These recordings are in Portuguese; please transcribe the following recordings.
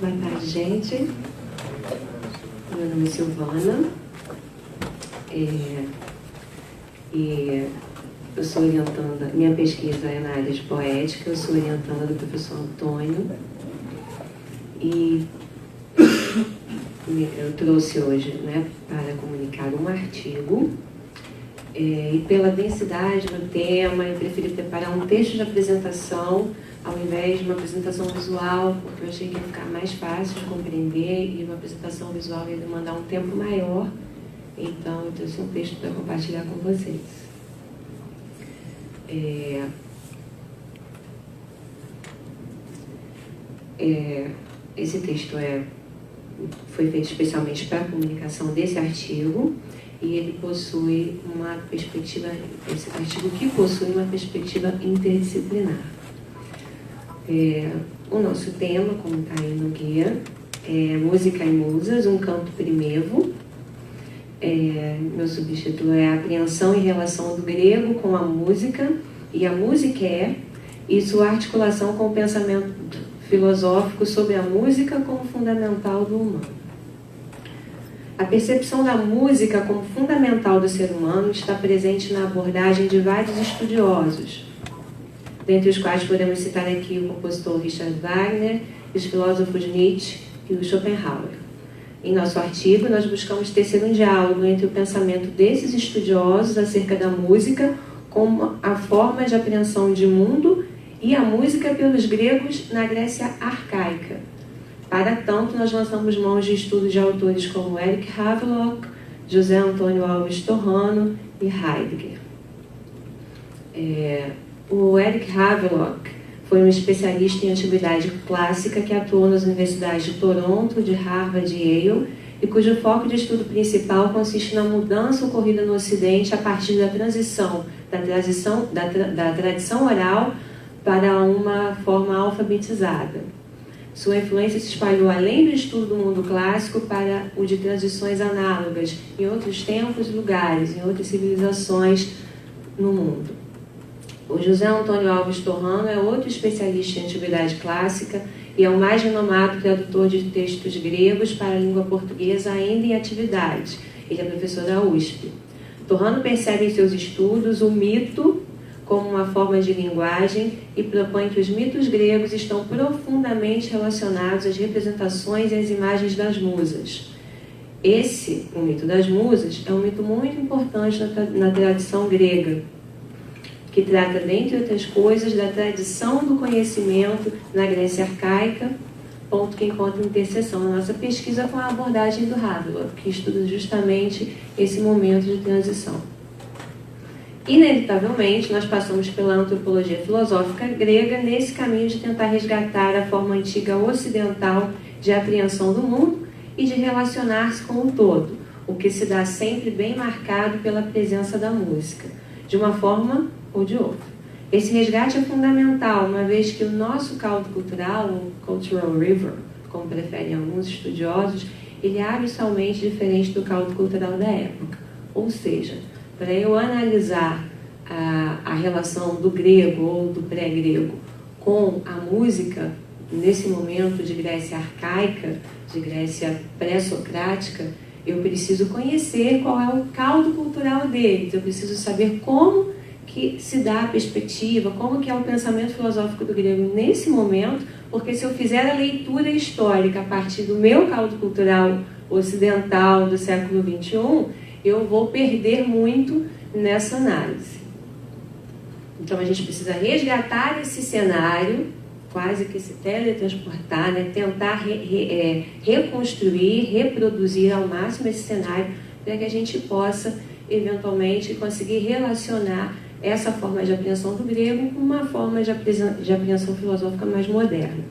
Boa tarde, gente. Meu nome é Silvana. E eu sou orientanda, minha pesquisa é na área de poética, eu sou orientanda do professor Antônio. E eu trouxe hoje, para comunicar um artigo. E pela densidade do tema, eu preferi preparar um texto de apresentação ao invés de uma apresentação visual, porque eu achei que ia ficar mais fácil de compreender, e uma apresentação visual ia demandar um tempo maior. Então, eu trouxe um texto para compartilhar com vocês. Esse texto foi feito especialmente para a comunicação desse artigo, e ele possui uma perspectiva, esse artigo que possui uma perspectiva interdisciplinar. O nosso tema, como está aí no guia, é Música e Musas, um canto primevo. Meu subtítulo é Apreensão e Relação do Grego com a Música, e a música e sua articulação com o pensamento filosófico sobre a música como fundamental do humano. A percepção da música como fundamental do ser humano está presente na abordagem de vários estudiosos, dentre os quais podemos citar aqui o compositor Richard Wagner, os filósofos Nietzsche e o Schopenhauer. Em nosso artigo, nós buscamos tecer um diálogo entre o pensamento desses estudiosos acerca da música como a forma de apreensão de mundo e a música pelos gregos na Grécia arcaica. Para tanto, nós lançamos mãos de estudos de autores como Eric Havelock, José Antônio Alves Torrano e Heidegger. O Eric Havelock foi um especialista em antiguidade clássica que atuou nas universidades de Toronto, de Harvard e Yale, e cujo foco de estudo principal consiste na mudança ocorrida no Ocidente a partir da transição da tradição oral para uma forma alfabetizada. Sua influência se espalhou além do estudo do mundo clássico para o de transições análogas em outros tempos e lugares, em outras civilizações no mundo. O José Antônio Alves Torrano é outro especialista em antiguidade clássica e é o mais renomado tradutor de textos gregos para a língua portuguesa ainda em atividade. Ele é professor da USP. Torrano percebe em seus estudos o mito como uma forma de linguagem e propõe que os mitos gregos estão profundamente relacionados às representações e às imagens das musas. O mito das musas, é um mito muito importante na tradição grega, que trata, dentre outras coisas, da tradição do conhecimento na Grécia arcaica, ponto que encontra interseção na nossa pesquisa com a abordagem do Havelock, que estuda justamente esse momento de transição. Inevitavelmente, nós passamos pela antropologia filosófica grega nesse caminho de tentar resgatar a forma antiga ocidental de apreensão do mundo e de relacionar-se com o todo, o que se dá sempre bem marcado pela presença da música, de uma forma ou de outra. Esse resgate é fundamental, uma vez que o nosso caldo cultural, o cultural river, como preferem alguns estudiosos, ele é abissalmente diferente do caldo cultural da época. Ou seja, para eu analisar a relação do grego ou do pré-grego com a música, nesse momento de Grécia arcaica, de Grécia pré-socrática, eu preciso conhecer qual é o caldo cultural deles, eu preciso saber como que se dá a perspectiva, como que é o pensamento filosófico do grego nesse momento, porque se eu fizer a leitura histórica a partir do meu caldo cultural ocidental do século XXI, eu vou perder muito nessa análise. Então, a gente precisa resgatar esse cenário, quase que se teletransportar, tentar reconstruir, reproduzir ao máximo esse cenário, para que a gente possa, eventualmente, conseguir relacionar essa forma de apreensão do grego com uma forma de apreensão filosófica mais moderna.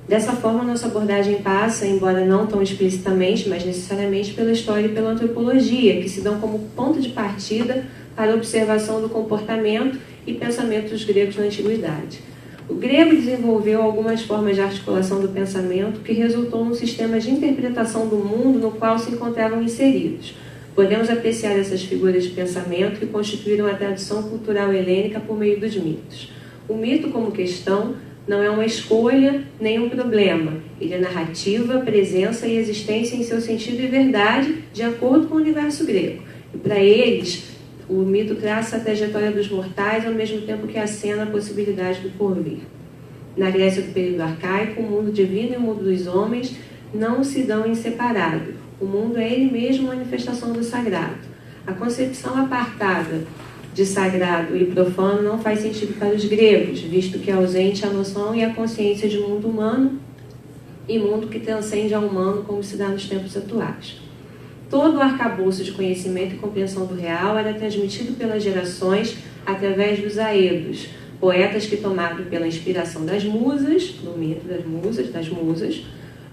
Dessa forma, nossa abordagem passa, embora não tão explicitamente, mas necessariamente pela história e pela antropologia, que se dão como ponto de partida para a observação do comportamento e pensamento dos gregos na antiguidade. O grego desenvolveu algumas formas de articulação do pensamento que resultou num sistema de interpretação do mundo no qual se encontravam inseridos. Podemos apreciar essas figuras de pensamento que constituíram a tradição cultural helênica por meio dos mitos. O mito como questão não é uma escolha nem um problema. Ele é narrativa, presença e existência em seu sentido e verdade, de acordo com o universo grego. E para eles, o mito traça a trajetória dos mortais, ao mesmo tempo que acena a possibilidade do porvir. Na Grécia do período arcaico, o mundo divino e o mundo dos homens não se dão em separado. O mundo é ele mesmo manifestação do sagrado. A concepção apartada de sagrado e profano não faz sentido para os gregos, visto que é ausente a noção e a consciência de mundo humano e mundo que transcende ao humano, como se dá nos tempos atuais. Todo o arcabouço de conhecimento e compreensão do real era transmitido pelas gerações através dos aedos, poetas que, tomados pela inspiração das musas, do mito das musas,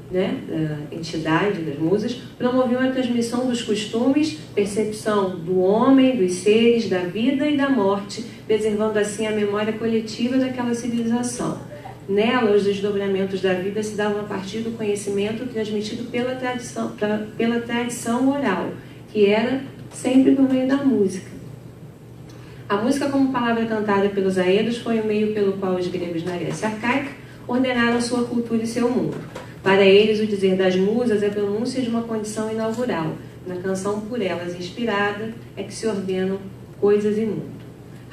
né, da entidade das musas, promoviam a transmissão dos costumes, percepção do homem, dos seres, da vida e da morte, preservando assim a memória coletiva daquela civilização. Nela, os desdobramentos da vida se davam a partir do conhecimento transmitido pela tradição oral, que era sempre por meio da música. A música, como palavra cantada pelos aedos, foi o meio pelo qual os gregos na Grécia arcaica ordenaram a sua cultura e seu mundo. Para eles, o dizer das musas é a pronúncia de uma condição inaugural. Na canção por elas inspirada é que se ordenam coisas e mundo.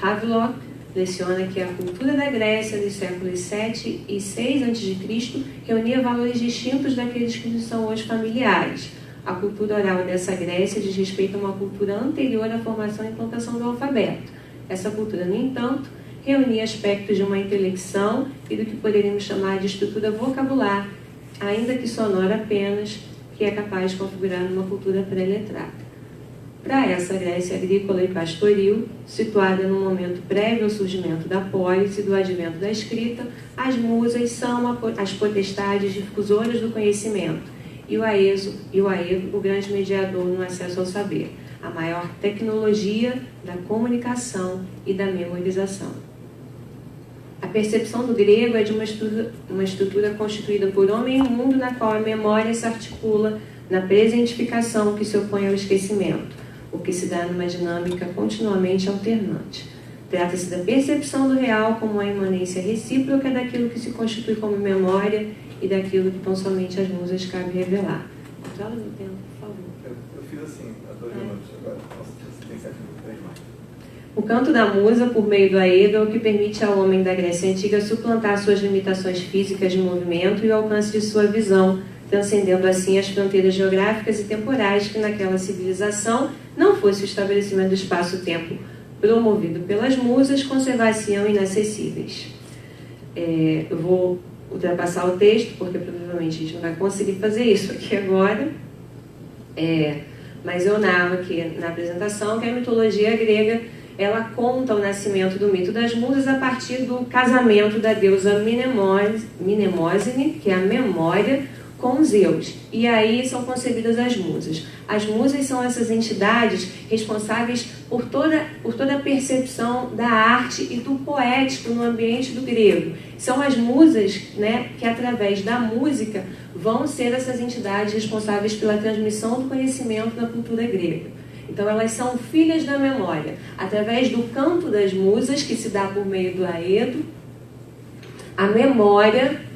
Havelock leciona que a cultura da Grécia dos séculos 7 e 6 a.C. reunia valores distintos daqueles que nos são hoje familiares. A cultura oral dessa Grécia diz respeito a uma cultura anterior à formação e implantação do alfabeto. Essa cultura, no entanto, reunia aspectos de uma intelecção e do que poderíamos chamar de estrutura vocabular, ainda que sonora apenas, que é capaz de configurar uma cultura pré-letrada. Para essa Grécia agrícola e pastoril, situada no momento prévio ao surgimento da polis e do advento da escrita, as musas são as potestades difusoras do conhecimento, e o aedo, o grande mediador no acesso ao saber, a maior tecnologia da comunicação e da memorização. A percepção do grego é de uma estrutura constituída por homem e mundo, na qual a memória se articula na presentificação que se opõe ao esquecimento, o que se dá numa dinâmica continuamente alternante. Trata-se da percepção do real como uma imanência recíproca daquilo que se constitui como memória e daquilo que tão somente as musas cabe revelar. Controla meu tempo, por favor. Eu fiz assim, há 2 minutos agora. Nossa, tem 7 minutos mais. O canto da musa, por meio do aedo, é o que permite ao homem da Grécia Antiga suplantar suas limitações físicas de movimento e o alcance de sua visão, transcendendo assim as fronteiras geográficas e temporais que naquela civilização não fosse o estabelecimento do espaço-tempo promovido pelas musas, conservar-se-ão inacessíveis. Eu vou ultrapassar o texto, porque provavelmente a gente não vai conseguir fazer isso aqui agora, mas eu narro aqui na apresentação que a mitologia grega ela conta o nascimento do mito das musas a partir do casamento da deusa Mnemosine, que é a memória, com Zeus. E aí são concebidas as musas. As musas são essas entidades responsáveis por toda a percepção da arte e do poético no ambiente do grego. São as musas, né, que através da música vão ser essas entidades responsáveis pela transmissão do conhecimento da cultura grega. Então elas são filhas da memória. Através do canto das musas, que se dá por meio do aedo, a memória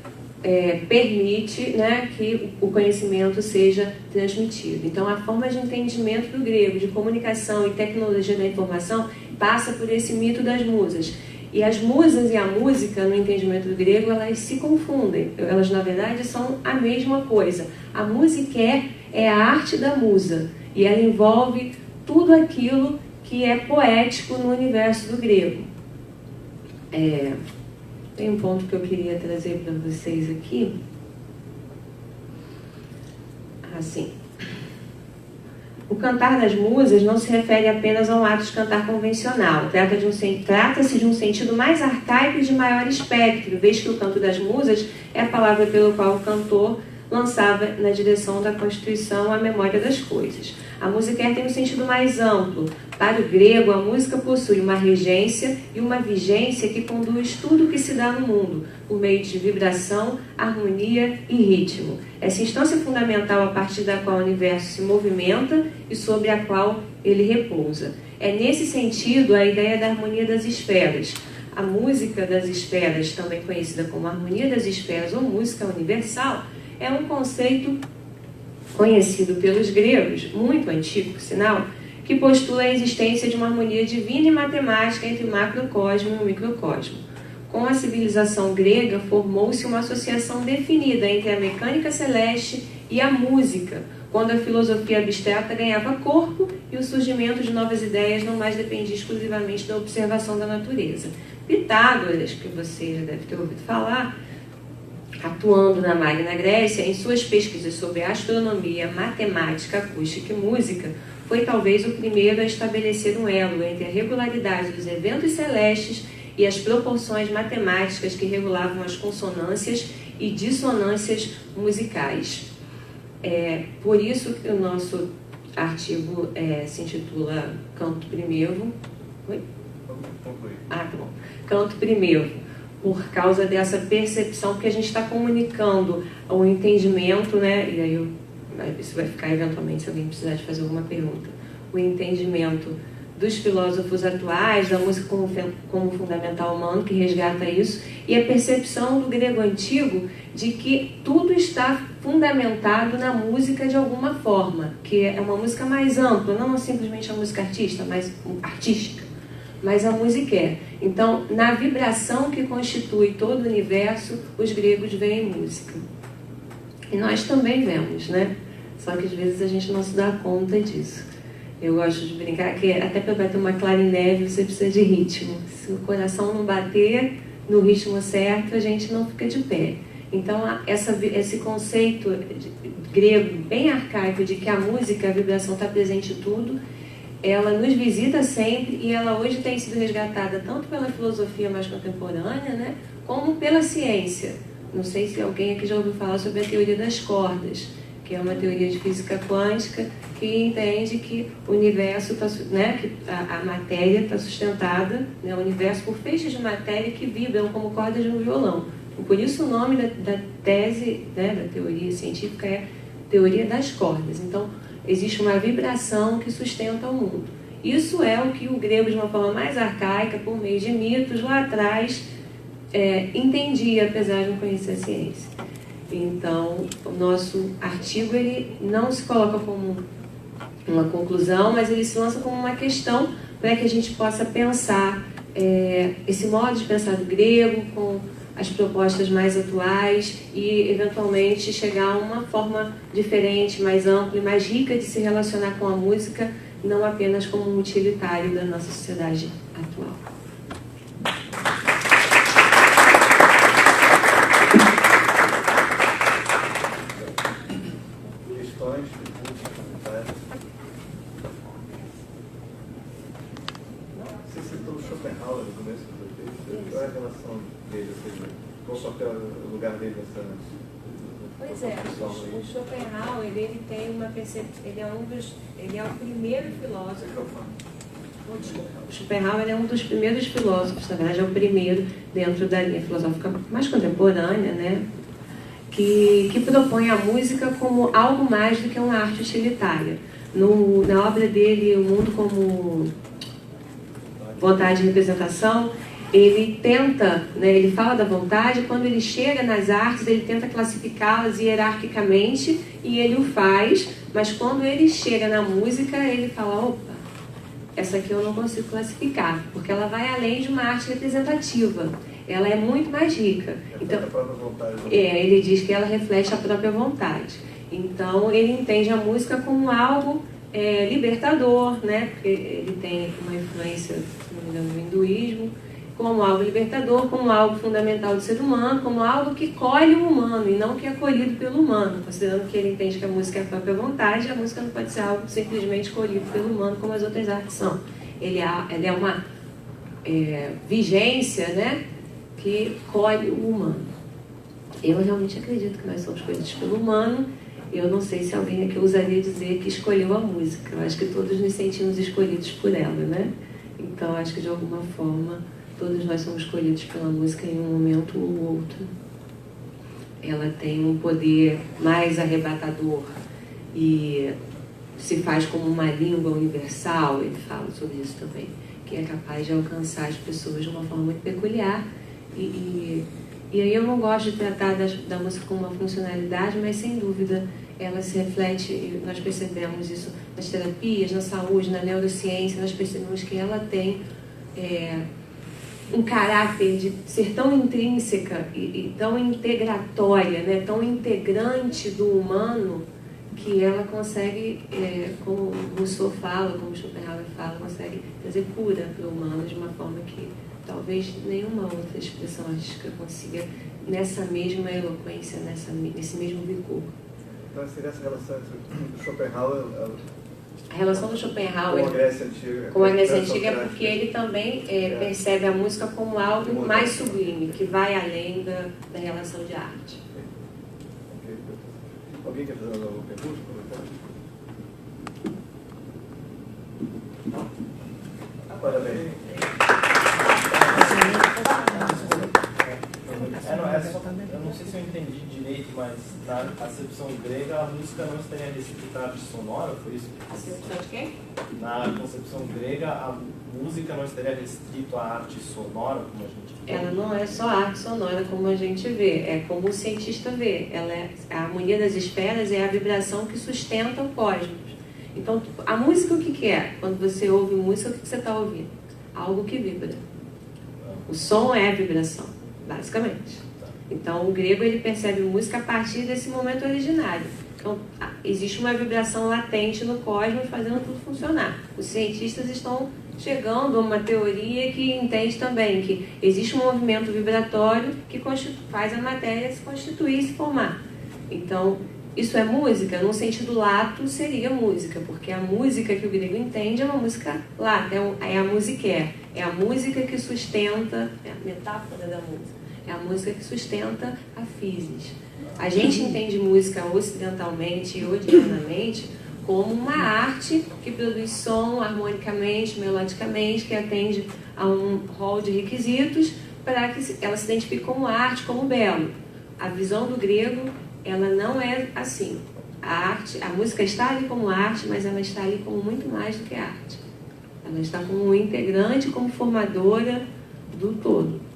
permite, né, que o conhecimento seja transmitido. Então, a forma de entendimento do grego, de comunicação e tecnologia da informação, passa por esse mito das musas. E as musas e a música, no entendimento do grego, elas se confundem. Elas, na verdade, são a mesma coisa. A música é a arte da musa, e ela envolve tudo aquilo que é poético no universo do grego. Tem um ponto que eu queria trazer para vocês aqui. Assim. O cantar das musas não se refere apenas a um ato de cantar convencional. Trata-se de um sentido mais arcaico e de maior espectro, vez que o canto das musas é a palavra pelo qual o cantor lançava na direção da constituição a memória das coisas. A música tem um sentido mais amplo. Para o grego, a música possui uma regência e uma vigência que conduz tudo o que se dá no mundo, por meio de vibração, harmonia e ritmo. Essa instância fundamental a partir da qual o universo se movimenta e sobre a qual ele repousa. É nesse sentido a ideia da harmonia das esferas. a música das esferas, também conhecida como harmonia das esferas ou música universal, é um conceito conhecido pelos gregos, muito antigo, por sinal, que postula a existência de uma harmonia divina e matemática entre o macrocosmo e o microcosmo. Com a civilização grega, formou-se uma associação definida entre a mecânica celeste e a música, quando a filosofia abstrata ganhava corpo e o surgimento de novas ideias não mais dependia exclusivamente da observação da natureza. Pitágoras, que você já deve ter ouvido falar, atuando na Magna Grécia, em suas pesquisas sobre astronomia, matemática, acústica e música, foi talvez o primeiro a estabelecer um elo entre a regularidade dos eventos celestes e as proporções matemáticas que regulavam as consonâncias e dissonâncias musicais. Por isso que o nosso artigo se intitula Canto Primevo. Oi? Ah, tá bom. Canto Primevo, por causa dessa percepção, porque a gente está comunicando o entendimento, né? E aí isso vai ficar eventualmente se alguém precisar de fazer alguma pergunta. O entendimento dos filósofos atuais, da música como fundamental humano, que resgata isso, e a percepção do grego antigo de que tudo está fundamentado na música de alguma forma, que é uma música mais ampla, não simplesmente a música artística, mas a música é. Então, na vibração que constitui todo o universo, os gregos veem música. E nós também vemos, né? Só que às vezes a gente não se dá conta disso. Eu gosto de brincar que até para bater uma clara em neve você precisa de ritmo. Se o coração não bater no ritmo certo, a gente não fica de pé. Então, esse conceito grego bem arcaico de que a música, a vibração está presente em tudo, ela nos visita sempre e ela hoje tem sido resgatada tanto pela filosofia mais contemporânea, né, como pela ciência. Não sei se alguém aqui já ouviu falar sobre a teoria das cordas, que é uma teoria de física quântica que entende que o universo, né, que a matéria está sustentada, né, o universo por feixes de matéria que vibram como cordas de um violão. E por isso o nome da tese, né, da teoria científica é teoria das cordas. Então, existe uma vibração que sustenta o mundo. Isso é o que o grego, de uma forma mais arcaica, por meio de mitos, lá atrás, entendia, apesar de não conhecer a ciência. Então, o nosso artigo ele não se coloca como uma conclusão, mas ele se lança como uma questão para que a gente possa pensar esse modo de pensar do grego com as propostas mais atuais e, eventualmente, chegar a uma forma diferente, mais ampla e mais rica de se relacionar com a música, não apenas como um utilitário da nossa sociedade atual. Você citou o Schopenhauer no começo do texto. Qual é a relação dele? Ou seja, qual o papel, o lugar dele nessa... Pois é, o Schopenhauer, ele tem uma percepção, ele é o primeiro filósofo. O Schopenhauer é um dos primeiros filósofos, na verdade é o primeiro dentro da linha filosófica mais contemporânea, né? Que propõe a música como algo mais do que uma arte utilitária. Na obra dele, O Mundo como Vontade e Representação, ele tenta, né, ele fala da vontade, quando ele chega nas artes, ele tenta classificá-las hierarquicamente, e ele o faz, mas quando ele chega na música, ele fala, opa, essa aqui eu não consigo classificar, porque ela vai além de uma arte representativa, ela é muito mais rica. Então, ele diz que ela reflete a própria vontade. Então, ele entende a música como algo libertador, né, porque ele tem uma influência, se não me engano, do hinduísmo, como algo libertador, como algo fundamental do ser humano, como algo que colhe o humano e não que é colhido pelo humano, considerando que ele entende que a música é a própria vontade, a música não pode ser algo simplesmente colhido pelo humano como as outras artes são. Ele é uma vigência, né, que colhe o humano. Eu realmente acredito que nós somos colhidos pelo humano. Eu não sei se alguém aqui ousaria dizer que escolheu a música. Eu acho que todos nos sentimos escolhidos por ela, né? Então, acho que de alguma forma todos nós somos escolhidos pela música em um momento ou outro. Ela tem um poder mais arrebatador e se faz como uma língua universal, ele fala sobre isso também, que é capaz de alcançar as pessoas de uma forma muito peculiar. E aí eu não gosto de tratar da música como uma funcionalidade, mas sem dúvida ela se reflete, e nós percebemos isso nas terapias, na saúde, na neurociência, nós percebemos que ela tem um caráter de ser tão intrínseca e tão integratória, né, tão integrante do humano, que ela consegue, como Rousseau fala, como Schopenhauer fala, consegue trazer cura para o humano de uma forma que talvez nenhuma outra expressão artística consiga, nessa mesma eloquência, nesse mesmo vigor. Então seria essa relação entre o Schopenhauer... A relação do Schopenhauer com a Grécia Antiga é porque ele também percebe a música como algo mais sublime, que vai além da relação de arte. Okay. Alguém quer fazer alguma pergunta? Agora bem. Eu não sei se eu entendi direito, mas na acepção grega a música não estaria restrita à arte sonora, foi isso? Acepção de quê? Na concepção grega a música não estaria restrita à arte sonora, como a gente vê? Ela não é só arte sonora como a gente vê, é como o cientista vê. A harmonia das esferas é a vibração que sustenta o cosmos. Então, a música o que é? Quando você ouve música, o que você está ouvindo? Algo que vibra. O som é a vibração, basicamente. Então, o grego ele percebe música a partir desse momento originário. Então, existe uma vibração latente no cosmos fazendo tudo funcionar. Os cientistas estão chegando a uma teoria que entende também que existe um movimento vibratório que faz a matéria se constituir e se formar. Então, isso é música? No sentido lato, seria música, porque a música que o grego entende é uma música lata, é a musiqué, é a música que sustenta, é a metáfora da música. É a música que sustenta a physis. A gente entende música ocidentalmente e odiernamente como uma arte que produz som harmonicamente, melodicamente, que atende a um rol de requisitos para que ela se identifique como arte, como belo. A visão do grego, ela não é assim. A música está ali como arte, mas ela está ali como muito mais do que arte. Ela está como um integrante, como formadora do todo.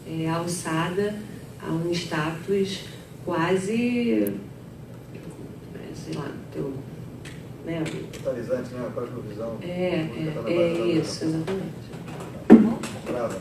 É alçada a um status quase, sei lá, né? Totalizante, né? A cosmovisão. É isso, exatamente. Brava.